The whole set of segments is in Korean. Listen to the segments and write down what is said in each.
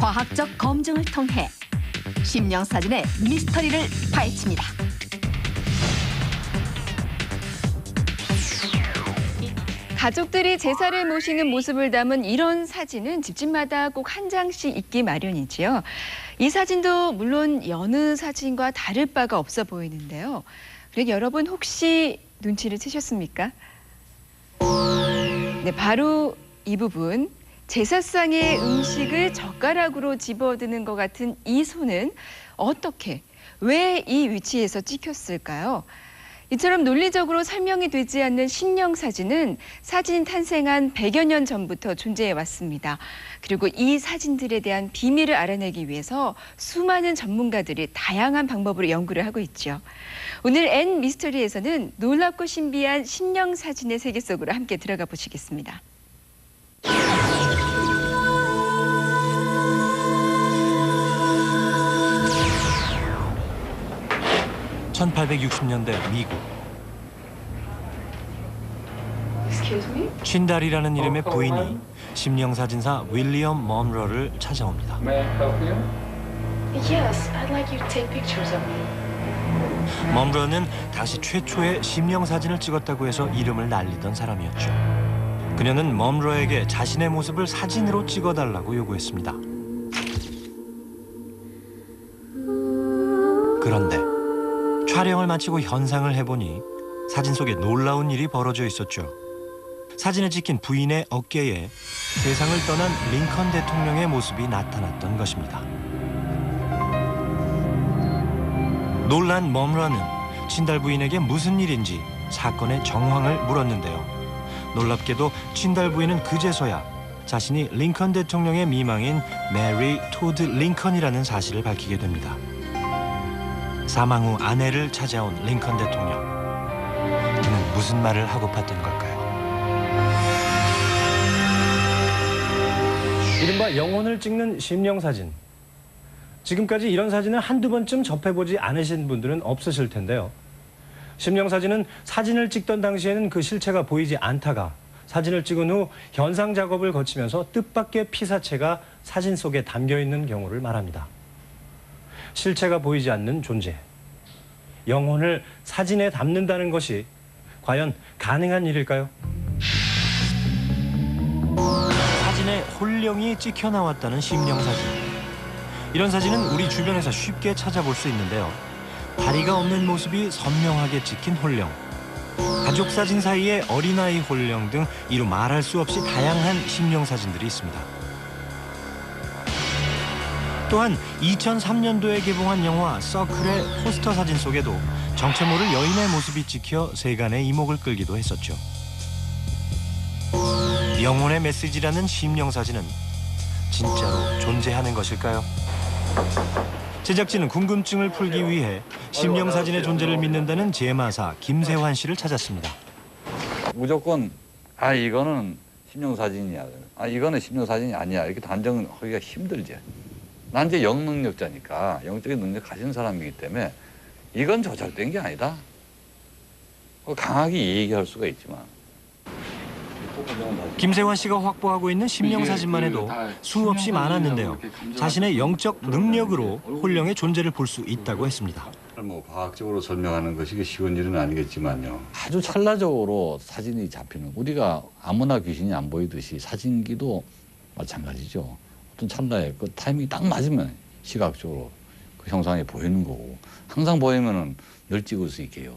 과학적 검증을 통해 심령사진의 미스터리를 파헤칩니다. 가족들이 제사를 모시는 모습을 담은 이런 사진은 집집마다 꼭 한 장씩 있기 마련이지요. 이 사진도 물론 여느 사진과 다를 바가 없어 보이는데요. 그리고 여러분 혹시 눈치를 채셨습니까? 네, 바로 이 부분. 제사상의 음식을 젓가락으로 집어드는 것 같은 이 손은 어떻게, 왜 이 위치에서 찍혔을까요? 이처럼 논리적으로 설명이 되지 않는 심령 사진은 사진이 탄생한 100여 년 전부터 존재해 왔습니다. 그리고 이 사진들에 대한 비밀을 알아내기 위해서 수많은 전문가들이 다양한 방법으로 연구를 하고 있죠. 오늘 N 미스터리에서는 놀랍고 신비한 심령 사진의 세계 속으로 함께 들어가 보시겠습니다. 1860년대 미국. 쉰달이라는 이름의 부인이 심령사진사 윌리엄 먼로를 찾아옵니다. Yes, I'd like you to take pictures of me. 먼로는 당시 최초의 심령사진을 찍었다고 해서 이름을 날리던 사람이었죠. 그녀는 먼로에게 자신의 모습을 사진으로 찍어달라고 요구했습니다. 그런데 촬영을 마치고 현상을 해보니 사진 속에 놀라운 일이 벌어져 있었죠. 사진에 찍힌 부인의 어깨에 세상을 떠난 링컨 대통령의 모습이 나타났던 것입니다. 놀란 먼로는 친달 부인에게 무슨 일인지 사건의 정황을 물었는데요. 놀랍게도 친달 부인은 그제서야 자신이 링컨 대통령의 미망인 메리 토드 링컨이라는 사실을 밝히게 됩니다. 사망 후 아내를 찾아온 링컨 대통령. 그는 무슨 말을 하고팠던 걸까요? 이른바 영혼을 찍는 심령사진. 지금까지 이런 사진을 한두 번쯤 접해보지 않으신 분들은 없으실 텐데요. 심령사진은 사진을 찍던 당시에는 그 실체가 보이지 않다가 사진을 찍은 후 현상 작업을 거치면서 뜻밖의 피사체가 사진 속에 담겨있는 경우를 말합니다. 실체가 보이지 않는 존재. 영혼을 사진에 담는다는 것이 과연 가능한 일일까요? 사진에 홀령이 찍혀 나왔다는 심령사진. 이런 사진은 우리 주변에서 쉽게 찾아볼 수 있는데요. 다리가 없는 모습이 선명하게 찍힌 홀령, 가족 사진 사이에 어린아이 홀령 등 이루 말할 수 없이 다양한 심령사진들이 있습니다. 또한 2003년도에 개봉한 영화 서클의 포스터 사진 속에도 정체 모를 여인의 모습이 찍혀 세간의 이목을 끌기도 했었죠. 영혼의 메시지라는 심령사진은 진짜로 존재하는 것일까요? 제작진은 궁금증을 풀기 위해 심령사진의 존재를 믿는다는 제마사 김세환 씨를 찾았습니다. 무조건 이거는 심령사진이야, 이거는 심령사진이 아니야 이렇게 단정하기가 힘들지. 난 이제 영능력자니까 영적인 능력 가진 사람이기 때문에 이건 조작된 게 아니다. 강하게 얘기할 수가 있지만. 김세환 씨가 확보하고 있는 심령사진만 해도 수없이 많았는데요. 자신의 영적 능력으로 홀령의 존재를 볼 수 있다고 했습니다. 뭐 과학적으로 설명하는 것이 쉬운 일은 아니겠지만요. 아주 찰나적으로 사진이 잡히는, 우리가 아무나 귀신이 안 보이듯이 사진기도 마찬가지죠. 어떤 찰나에 그 타이밍이 딱 맞으면 시각적으로 그 형상이 보이는 거고, 항상 보이면은 늘 찍을 수 있게요.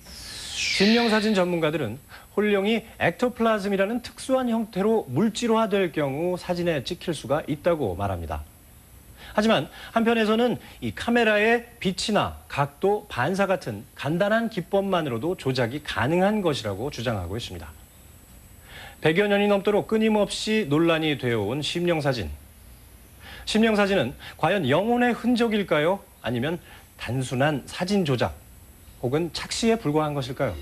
심령사진 전문가들은 홀령이 액토플라즘이라는 특수한 형태로 물질화될 경우 사진에 찍힐 수가 있다고 말합니다. 하지만 한편에서는 이 카메라의 빛이나 각도, 반사 같은 간단한 기법만으로도 조작이 가능한 것이라고 주장하고 있습니다. 100여 년이 넘도록 끊임없이 논란이 되어온 심령사진. 심령사진은 과연 영혼의 흔적일까요? 아니면 단순한 사진 조작 혹은 착시에 불과한 것일까요?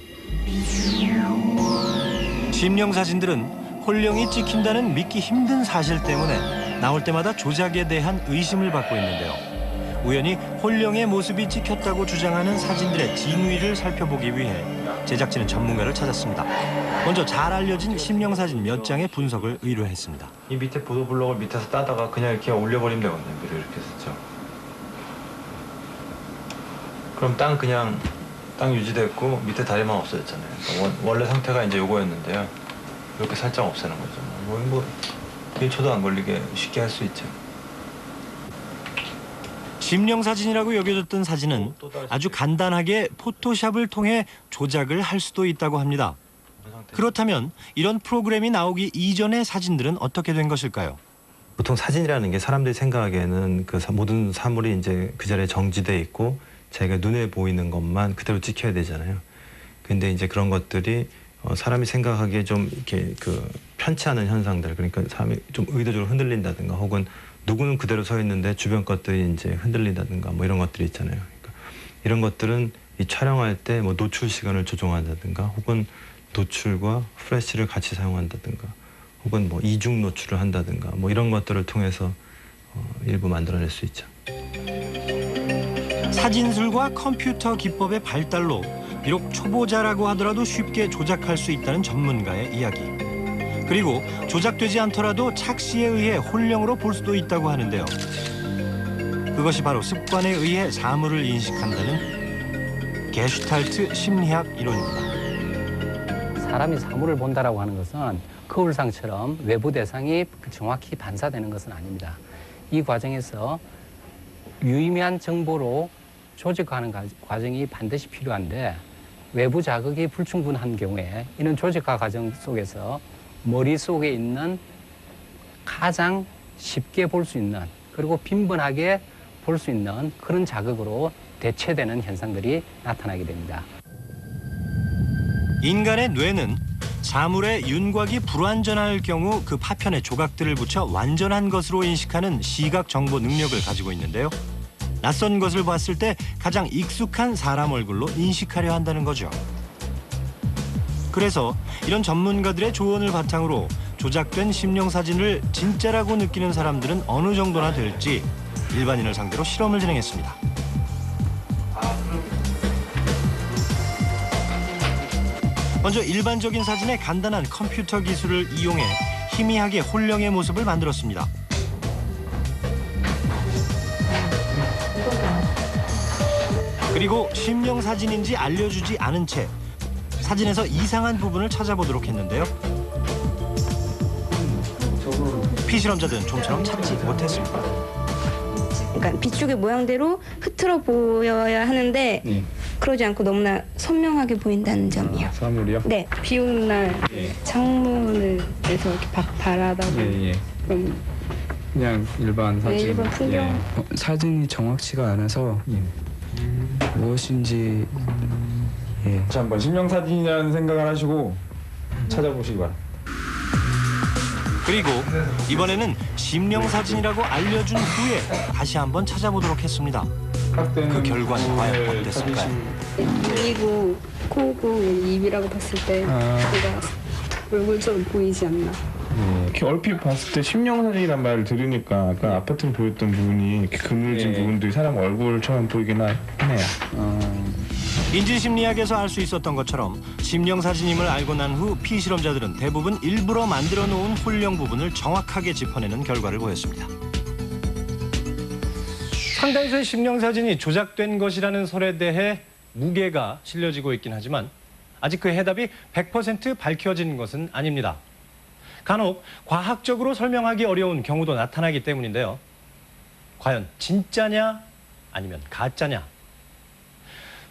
심령사진들은 홀령이 찍힌다는 믿기 힘든 사실 때문에 나올 때마다 조작에 대한 의심을 받고 있는데요. 우연히 홀령의 모습이 찍혔다고 주장하는 사진들의 진위를 살펴보기 위해 제작진은 전문가를 찾았습니다. 먼저 잘 알려진 심령사진 몇 장의 분석을 의뢰했습니다. 이 밑에 보도블록을 밑에서 따다가 그냥 이렇게 올려버리면 되거든요. 미리 이렇게 했죠. 그럼 땅 유지됐고 밑에 다리만 없어졌잖아요. 그러니까 원래 상태가 이제 요거였는데요. 이렇게 살짝 없애는 거죠. 뭐 1초도 안 걸리게 쉽게 할 수 있죠. 심령사진이라고 여겨졌던 사진은 아주 간단하게 포토샵을 통해 조작을 할 수도 있다고 합니다. 그렇다면 이런 프로그램이 나오기 이전의 사진들은 어떻게 된 것일까요? 보통 사진이라는 게 사람들이 생각하기에는 그 모든 사물이 이제 그 자리에 정지돼 있고 자기가 눈에 보이는 것만 그대로 찍혀야 되잖아요. 근데 이제 그런 것들이 사람이 생각하기에 좀 이렇게 그 편치 않은 현상들, 그러니까 사람이 좀 의도적으로 흔들린다든가 혹은 누구는 그대로 서 있는데 주변 것들이 이제 흔들린다든가 뭐 이런 것들이 있잖아요. 그러니까 이런 것들은 이 촬영할 때 뭐 노출 시간을 조정한다든가 혹은 노출과 플래시를 같이 사용한다든가 혹은 뭐 이중 노출을 한다든가 뭐 이런 것들을 통해서 일부 만들어낼 수 있죠. 사진술과 컴퓨터 기법의 발달로 비록 초보자라고 하더라도 쉽게 조작할 수 있다는 전문가의 이야기. 그리고 조작되지 않더라도 착시에 의해 홀령으로 볼 수도 있다고 하는데요. 그것이 바로 습관에 의해 사물을 인식한다는 게슈탈트 심리학 이론입니다. 사람이 사물을 본다라고 하는 것은 거울상처럼 외부 대상이 정확히 반사되는 것은 아닙니다. 이 과정에서 유의미한 정보로 조직화하는 과정이 반드시 필요한데 외부 자극이 불충분한 경우에 이런 조직화 과정 속에서 머릿속에 있는 가장 쉽게 볼 수 있는 그리고 빈번하게 볼 수 있는 그런 자극으로 대체되는 현상들이 나타나게 됩니다. 인간의 뇌는 사물의 윤곽이 불완전할 경우 그 파편에 조각들을 붙여 완전한 것으로 인식하는 시각 정보 능력을 가지고 있는데요. 낯선 것을 봤을 때 가장 익숙한 사람 얼굴로 인식하려 한다는 거죠. 그래서 이런 전문가들의 조언을 바탕으로 조작된 심령사진을 진짜라고 느끼는 사람들은 어느 정도나 될지 일반인을 상대로 실험을 진행했습니다. 먼저 일반적인 사진의 간단한 컴퓨터 기술을 이용해 희미하게 홀령의 모습을 만들었습니다. 그리고 심령사진인지 알려주지 않은 채 사진에서 이상한 부분을 찾아보도록 했는데요. 피실험자들은 좀처럼 찾지 못했습니다. 그러니까 비축의 모양대로 흐트러 보여야 하는데 그러지 않고 너무나 선명하게 보인다는 점이요. 사물이요? 네. 비 오는 날 창문을 해서 이렇게 바라다 보면 그냥 일반 사진. 네, 일반 풍경. 사진이 정확치가 않아서 무엇인지 다시 한번 심령사진이라는 생각을 하시고 찾아보시기 바랍니다. 그리고 이번에는 심령사진이라고 알려준 후에 다시 한번 찾아보도록 했습니다. 그 결과는 과연 어땠을까요? 눈이고 코고 입이라고 봤을 때 제가 얼굴처럼 보이지 않나. 이렇게 얼핏 봤을 때 심령사진이란 말을 들으니까 아까 아파트로 보였던 부분이 이렇게 그늘진 부분들이 사람 얼굴처럼 보이긴 하네요. 인지심리학에서 알 수 있었던 것처럼 심령사진임을 알고 난 후 피실험자들은 대부분 일부러 만들어 놓은 홀령 부분을 정확하게 짚어내는 결과를 보였습니다. 상당수의 심령사진이 조작된 것이라는 설에 대해 무게가 실려지고 있긴 하지만 아직 그 해답이 100% 밝혀진 것은 아닙니다. 간혹 과학적으로 설명하기 어려운 경우도 나타나기 때문인데요. 과연 진짜냐 아니면 가짜냐?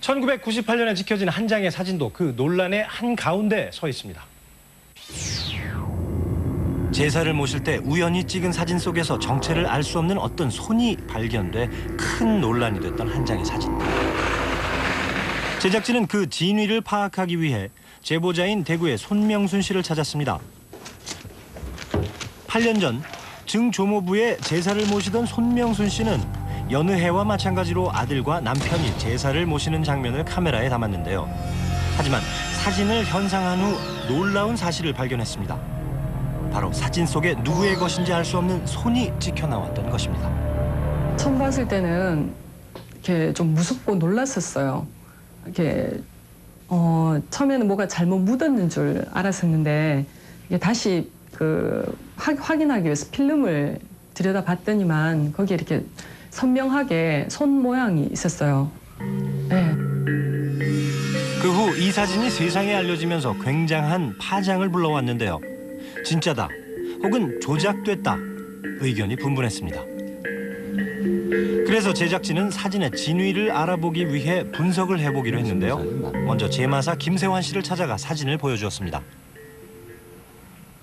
1998년에 찍혀진 한 장의 사진도 그 논란의 한가운데 서 있습니다. 제사를 모실 때 우연히 찍은 사진 속에서 정체를 알 수 없는 어떤 손이 발견돼 큰 논란이 됐던 한 장의 사진. 제작진은 그 진위를 파악하기 위해 제보자인 대구의 손명순 씨를 찾았습니다. 8년 전 증조모부에 제사를 모시던 손명순 씨는 여느 해와 마찬가지로 아들과 남편이 제사를 모시는 장면을 카메라에 담았는데요. 하지만 사진을 현상한 후 놀라운 사실을 발견했습니다. 바로 사진 속에 누구의 것인지 알 수 없는 손이 찍혀 나왔던 것입니다. 처음 봤을 때는 이렇게 좀 무섭고 놀랐었어요. 이렇게 처음에는 뭐가 잘못 묻었는 줄 알았었는데 이게 다시 확인하기 위해서 필름을 들여다봤더니만 거기에 이렇게 선명하게 손 모양이 있었어요. 네. 그 후 이 사진이 세상에 알려지면서 굉장한 파장을 불러왔는데요. 진짜다 혹은 조작됐다 의견이 분분했습니다. 그래서 제작진은 사진의 진위를 알아보기 위해 분석을 해보기로 했는데요. 먼저 제마사 김세환 씨를 찾아가 사진을 보여주었습니다.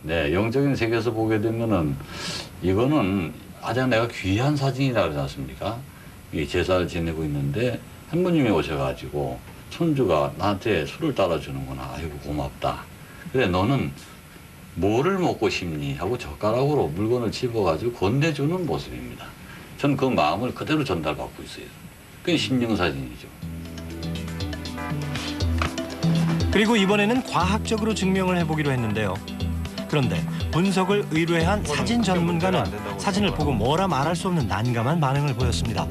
네, 영적인 세계에서 보게 되면은 이거는 아주 내가 귀한 사진이라 그러지 않습니까? 이 제사를 지내고 있는데 할머님이 오셔가지고 손주가 나한테 술을 따라주는구나. 아이고 고맙다. 그래 너는 뭐를 먹고 싶니? 하고 젓가락으로 물건을 집어가지고 건네주는 모습입니다. 전 그 마음을 그대로 전달받고 있어요. 그게 심령사진이죠. 그리고 이번에는 과학적으로 증명을 해보기로 했는데요. 그런데 분석을 의뢰한 사진 전문가는 사진을 보고 뭐라 말할 수 없는 난감한 반응을 보였습니다.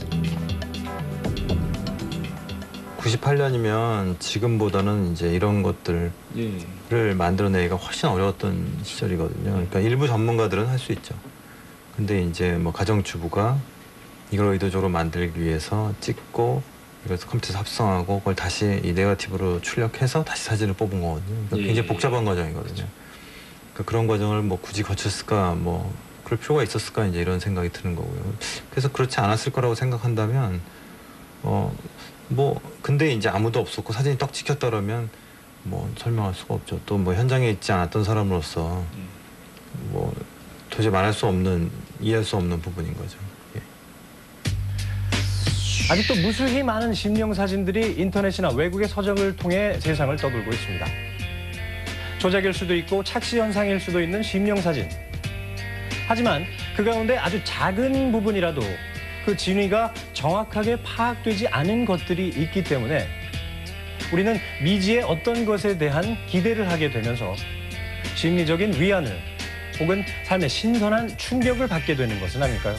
98년이면 지금보다는 이제 이런 것들을 만들어내기가 훨씬 어려웠던 시절이거든요. 그러니까 일부 전문가들은 할 수 있죠. 근데 이제 뭐 가정주부가 이걸 의도적으로 만들기 위해서 찍고 이걸 컴퓨터에서 합성하고 그걸 다시 이 네거티브로 출력해서 다시 사진을 뽑은 거거든요. 그러니까 굉장히 복잡한 과정이거든요. 그러니까 그런 과정을 뭐 굳이 거쳤을까, 뭐 그럴 필요가 있었을까 이제 이런 생각이 드는 거고요. 그래서 그렇지 않았을 거라고 생각한다면 뭐 근데 이제 아무도 없었고 사진이 떡 찍혔다 그러면 뭐 설명할 수가 없죠. 또 뭐 현장에 있지 않았던 사람으로서 뭐 도저히 말할 수 없는, 이해할 수 없는 부분인 거죠. 예. 아직도 무수히 많은 심령 사진들이 인터넷이나 외국의 서적을 통해 세상을 떠돌고 있습니다. 조작일 수도 있고 착시 현상일 수도 있는 심령 사진. 하지만 그 가운데 아주 작은 부분이라도 그 진위가 정확하게 파악되지 않은 것들이 있기 때문에 우리는 미지의 어떤 것에 대한 기대를 하게 되면서 심리적인 위안을 혹은 삶의 신선한 충격을 받게 되는 것은 아닐까요?